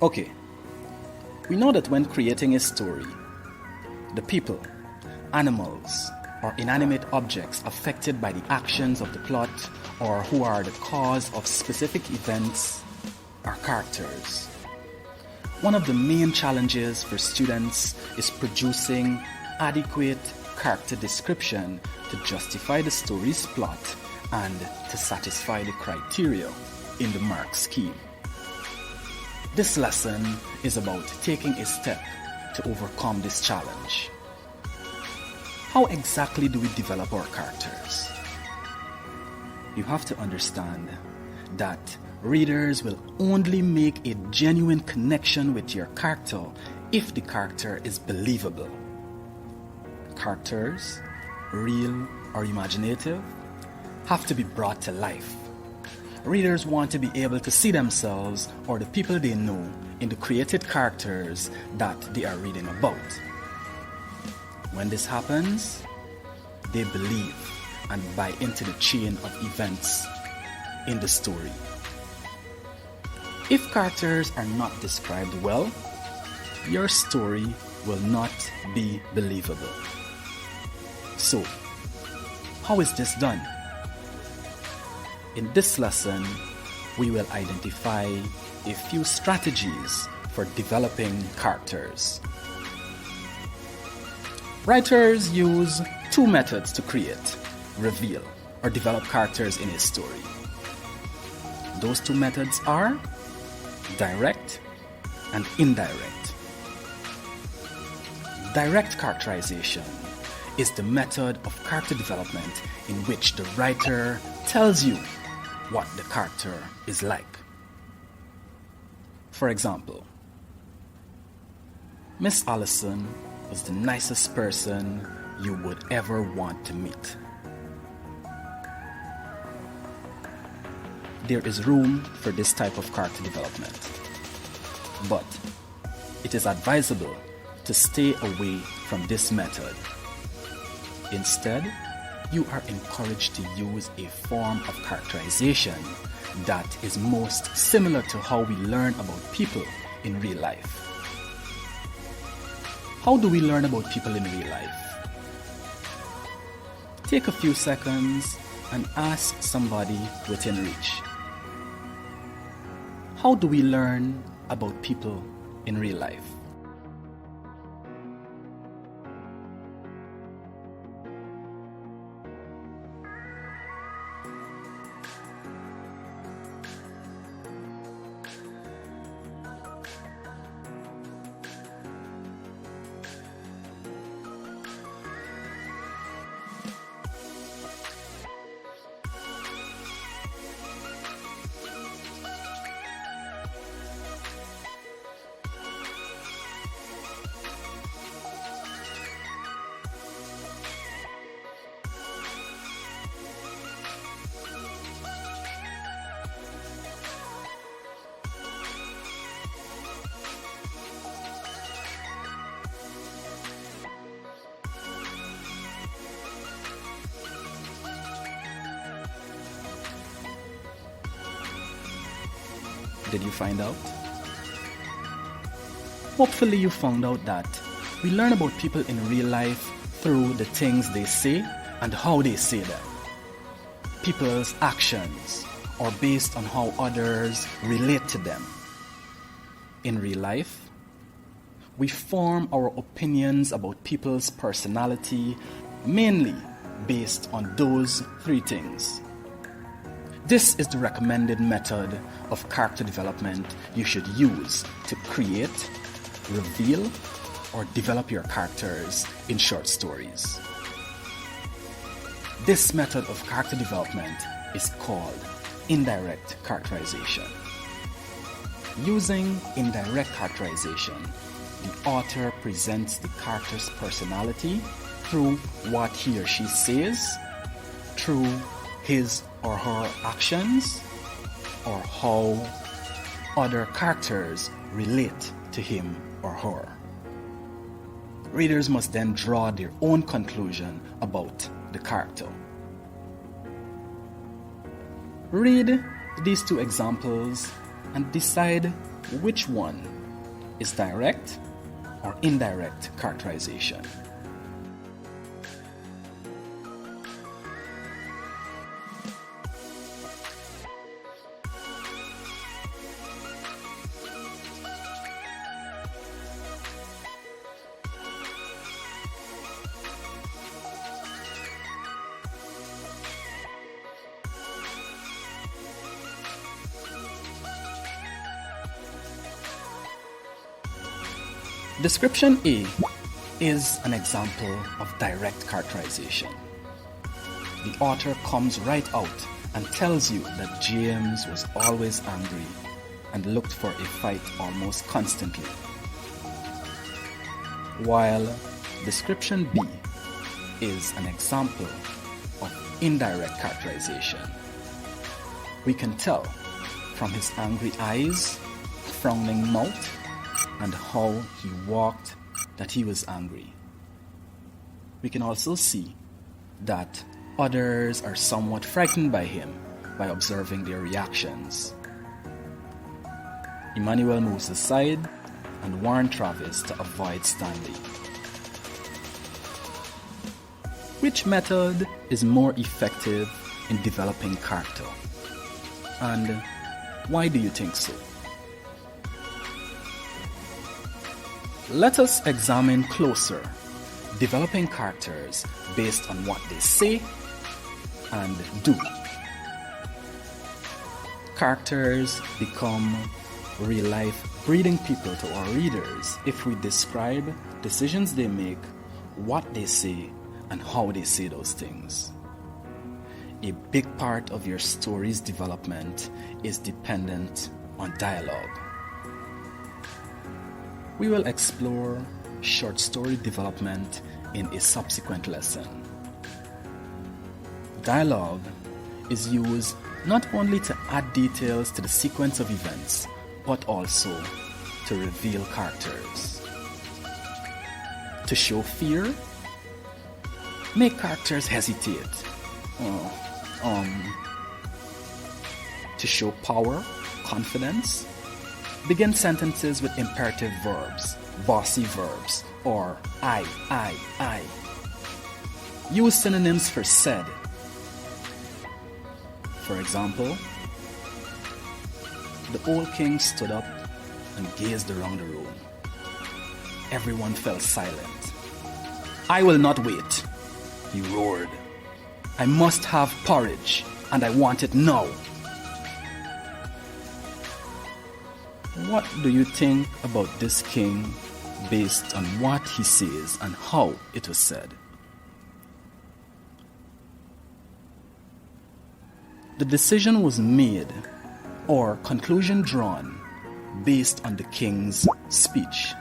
Okay, we know that when creating a story, the people, animals, or inanimate objects affected by the actions of the plot or who are the cause of specific events are characters. One of the main challenges for students is producing adequate character description to justify the story's plot and to satisfy the criteria in the mark scheme. This lesson is about taking a step to overcome this challenge. How exactly do we develop our characters? You have to understand that readers will only make a genuine connection with your character if the character is believable. Characters, real or imaginative, have to be brought to life. Readers want to be able to see themselves or the people they know in the created characters that they are reading about. When this happens, they believe and buy into the chain of events in the story. If characters are not described well, your story will not be believable. So, how is this done? In this lesson, we will identify a few strategies for developing characters. Writers use two methods to create, reveal, or develop characters in a story. Those two methods are direct and indirect. Direct characterization is the method of character development in which the writer tells you what the character is like. For example, Miss Allison was the nicest person you would ever want to meet. There is room for this type of character development, but it is advisable to stay away from this method. Instead, you are encouraged to use a form of characterization that is most similar to how we learn about people in real life. How do we learn about people in real life? Take a few seconds and ask somebody within reach. How do we learn about people in real life? Did you find out? Hopefully you found out that we learn about people in real life through the things they say and how they say them. People's actions are based on how others relate to them. In real life, we form our opinions about people's personality mainly based on those three things. This is the recommended method of character development you should use to create, reveal, or develop your characters in short stories. This method of character development is called indirect characterization. Using indirect characterization, the author presents the character's personality through what he or she says, through his or her actions, or how other characters relate to him or her. Readers must then draw their own conclusion about the character. Read these two examples and decide which one is direct or indirect characterization? Description A is an example of direct characterization. The author comes right out and tells you that James was always angry and looked for a fight almost constantly. While description B is an example of indirect characterization. We can tell from his angry eyes, frowning mouth, and how he walked that he was angry. We can also see that others are somewhat frightened by him by observing their reactions. Emmanuel moves aside and warns Travis to avoid Stanley. Which method is more effective in developing character? And why do you think so? Let us examine closer developing characters based on what they say and do. Characters become real-life breathing people to our readers if we describe decisions they make, what they say, and how they say those things. A big part of your story's development is dependent on dialogue. We will explore short story development in a subsequent lesson. Dialogue is used not only to add details to the sequence of events, but also to reveal characters. To show fear, make characters hesitate. To show power, confidence, begin sentences with imperative verbs, bossy verbs, or I. Use synonyms for said. For example, the old king stood up and gazed around the room. Everyone fell silent. I will not wait, he roared. I must have porridge, and I want it now. What do you think about this king based on what he says and how it was said? The decision was made or conclusion drawn based on the king's speech.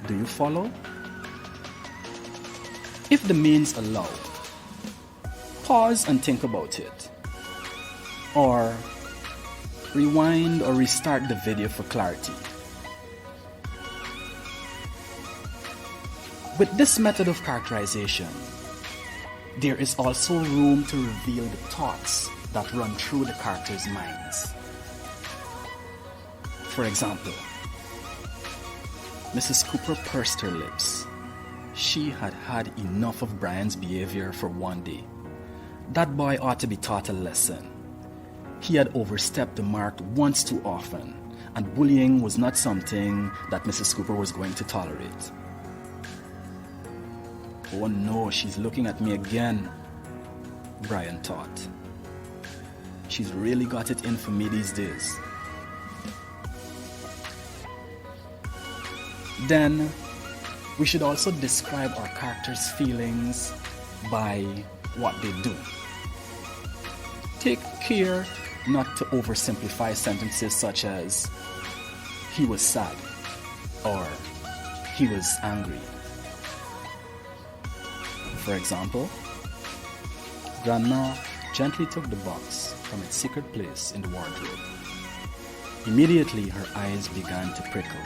Do you follow? If the means allow, pause and think about it. Or rewind or restart the video for clarity. With this method of characterization, there is also room to reveal the thoughts that run through the characters' minds. For example, Mrs. Cooper pursed her lips. She had had enough of Brian's behavior for one day. That boy ought to be taught a lesson. He had overstepped the mark once too often, and bullying was not something that Mrs. Cooper was going to tolerate. Oh no, she's looking at me again, Brian thought. She's really got it in for me these days. Then, we should also describe our characters' feelings by what they do. Take care not to oversimplify sentences such as, he was sad, or he was angry. For example, Grandma gently took the box from its secret place in the wardrobe. Immediately her eyes began to prickle.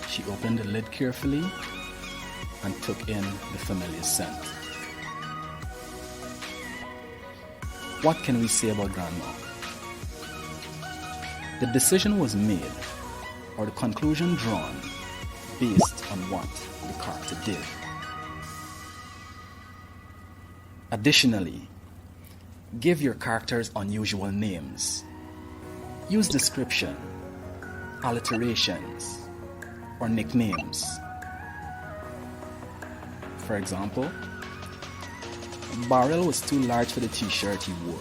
She opened the lid carefully and took in the familiar scent. What can we say about Grandma? The decision was made or the conclusion drawn based on what the character did. Additionally, give your characters unusual names. Use description, alliterations, or nicknames. For example, Barrel was too large for the t-shirt he wore.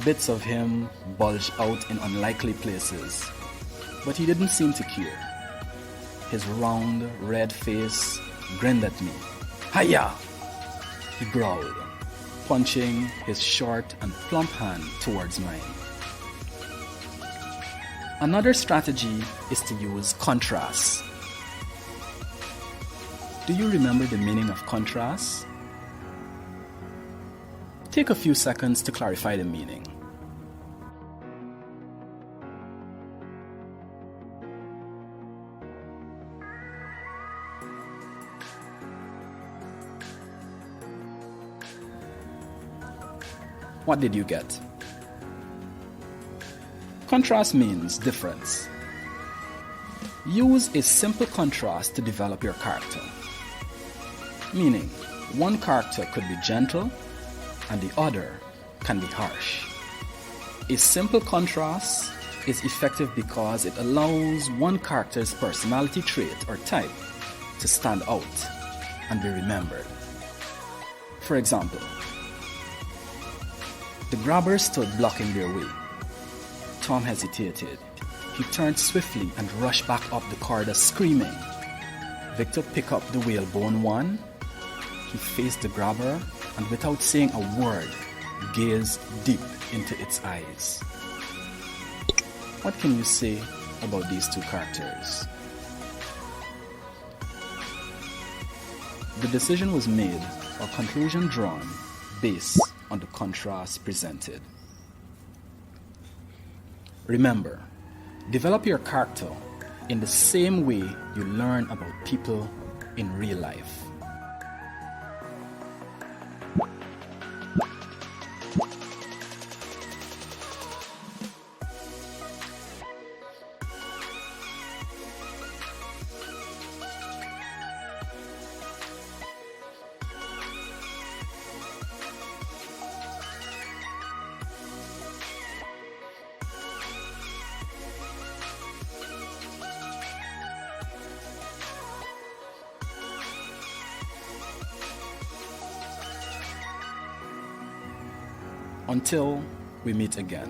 Bits of him bulged out in unlikely places, but he didn't seem to care. His round, red face grinned at me. "Hiya!" he growled, punching his short and plump hand towards mine. Another strategy is to use contrast. Do you remember the meaning of contrast? Take a few seconds to clarify the meaning. What did you get? Contrast means difference. Use a simple contrast to develop your character. Meaning, one character could be gentle and the other can be harsh. A simple contrast is effective because it allows one character's personality trait or type to stand out and be remembered. For example, the grabbers stood blocking their way. Tom hesitated. He turned swiftly and rushed back up the corridor screaming. Victor picked up the whalebone one. He faced the grabber and without saying a word, gazed deep into its eyes. What can you say about these two characters? The decision was made or conclusion drawn based on the contrast presented. Remember, develop your character in the same way you learn about people in real life. Until we meet again.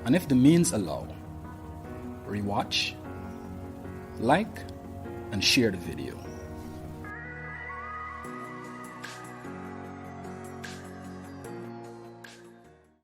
And if the means allow, rewatch, like, and share the video.